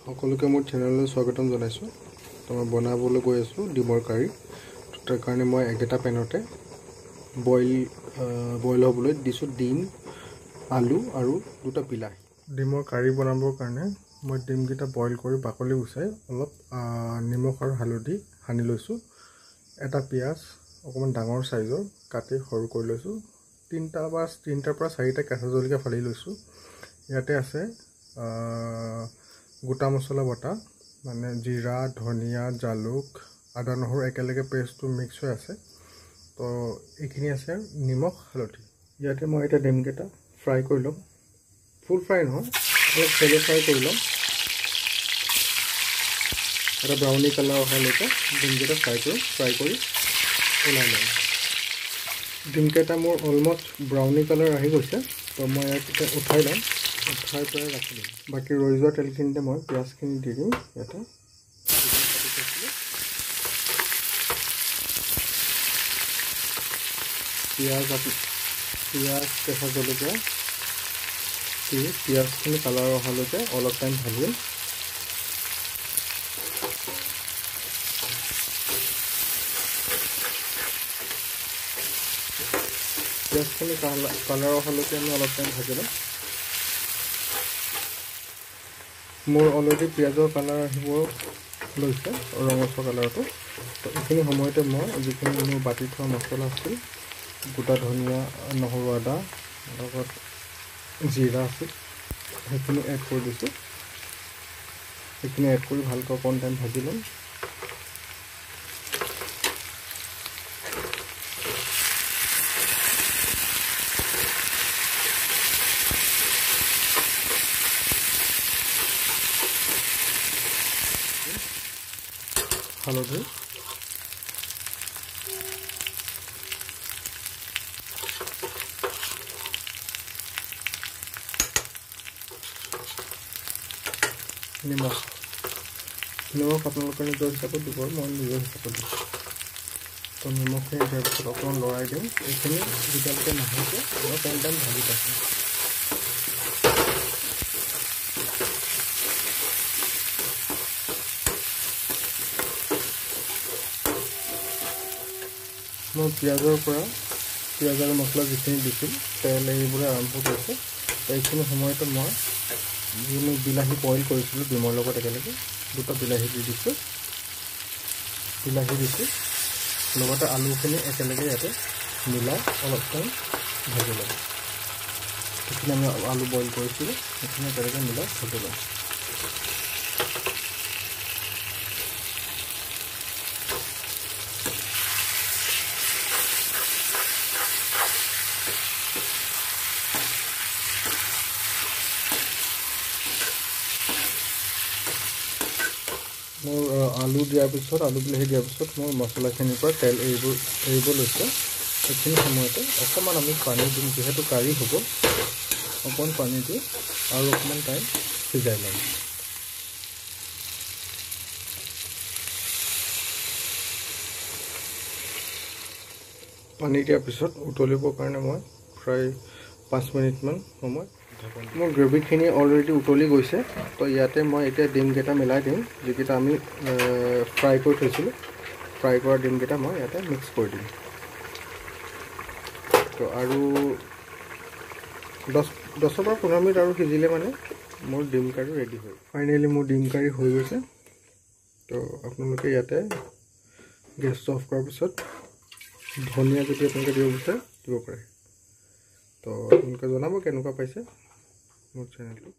সকলোকে মোৰ চেনেললৈ স্বাগতম জনাইছোঁ। তো মই বনাবলৈ গৈ আছোঁ ডিমৰ কাৰী। তাৰ কাৰণে মই একেটা পেনতে বইল হ'বলৈ দিছোঁ ডিম, আলু আৰু দুটা বিলাহী। ডিমৰ কাৰী বনাবৰ কাৰণে মই ডিমকেইটা বইল কৰি বাকলি গুচাই অলপ নিমখ আৰু হালধি সানি লৈছোঁ। এটা পিঁয়াজ অকণমান ডাঙৰ চাইজৰ কাটি সৰু কৰি লৈছোঁ। তিনিটাৰ পৰা চাৰিটা কেঁচা জলকীয়া ফালি লৈছোঁ। ইয়াতে আছে গোটা মছলা বটা, মানে জিৰা, ধনিয়া, জালুক, আদা, নহৰু একেলগে পেষ্টটো মিক্স হৈ আছে। তো এইখিনি আছে নিমখ, হালধি। ইয়াতে মই এতিয়া ডিমকেইটা ফ্ৰাই কৰি ল'ম। ফুল ফ্ৰাই নহয়, অলপ চেলো ফ্ৰাই কৰি ল'ম। এটা ব্ৰাউনি কালাৰ অহালৈকে ডিমকেইটা ফ্ৰাই কৰি ওলাই ল'ম। ডিমকেইটা মোৰ অলমষ্ট ব্ৰাউনি কালাৰ আহি গৈছে। তো মই ইয়াত এতিয়া উঠাই ল'ম, উঠাই পেলাই ৰাখি দিম। বাকী ৰৈ যোৱা তেলখিনিতে মই পিঁয়াজখিনি দি দিম। ইয়াতে পিঁয়াজ কেঁচা জলকীয়া দি পিঁয়াজখিনি কালাৰ অহালৈকে অলপ টাইম ভাজিম। পিঁয়াজখিনি কালাৰ অহালৈকে আমি অলপ টাইম ভাজি ল'ম। মোৰ অলৰেডি পিঁয়াজৰ কালাৰ আহিব লৈছে, ৰঙচুৱা কালাৰটো। তো এইখিনি সময়তে মই যিখিনি মোৰ বাতি থোৱা মছলা আছিল, গোটা ধনিয়া, নহৰু, আদা, লগত জিৰা আছিল, সেইখিনি এড কৰি দিছোঁ। সেইখিনি এড কৰি ভালকৈ অকণ টাইম ভাজি ল'ম। হালধি, নিমখ আপোনালোকে নিজৰ হিচাপত দিব, মই নিজৰ হিচাপত দিছোঁ। তো নিমখখিনি দিয়াৰ পিছত অকণমান লৰাই দিম। এইখিনি যেতিয়ালৈকে নাহিছে মই টাইম ভাজি থাকোঁ। মই পিঁয়াজ আৰু মছলা যিখিনি দিছিল, তেল এৰিবলৈ আৰম্ভ কৰিছোঁ। এইখিনি সময়তে মই যিখিনি বিলাহী বইল কৰিছিলোঁ ডিমৰ লগত একেলগে, দুটা বিলাহী দি দিছোঁ। লগতে আলুখিনি একেলগে ইয়াতে মিলাই অলপ টাইম ভাজি ল'ম। সেইখিনি আমি আলু বইল কৰিছিলোঁ, সেইখিনি একেলগে মিলাই ভাজি ল'ম। মোৰ আলু বিলাহী দিয়াৰ পিছত মোৰ মছলাখিনিৰ পৰা তেল এৰিব লৈছে। সেইখিনি সময়তে অকণমান আমি পানী দিম, যিহেতু কাৰী হ'ব। অকণমান পানী দি আৰু অকণমান টাইম সিজাই ল'ম। পানী দিয়াৰ পিছত উতলিবৰ কাৰণে মই প্ৰায় 5 মিনিটমান সময় মোৰ গ্ৰেভিখিনি অলৰেডি উতলি গৈছে। তো ইয়াতে মই এতিয়া ডিমকেইটা মিলাই দিম, যিকেইটা আমি ফ্ৰাই কৰি থৈছিলোঁ। ফ্ৰাই কৰা ডিমকেইটা মই ইয়াতে মিক্স কৰি দিম। তো আৰু 10 পৰা 15 মিনিট আৰু সিজিলে মানে মোৰ ডিম কাৰী ৰেডি হয়। ফাইনেলি মোৰ ডিম কাৰী হৈ গৈছে। তো আপোনালোকে ইয়াতে গেছটো অফ কৰাৰ পিছত ধনিয়া যদি আপোনালোকে দিব বিচাৰে দিব পাৰে। তো আপোনালোকে জনাব কেনেকুৱা পাইছে মোৰ চেনেলটো।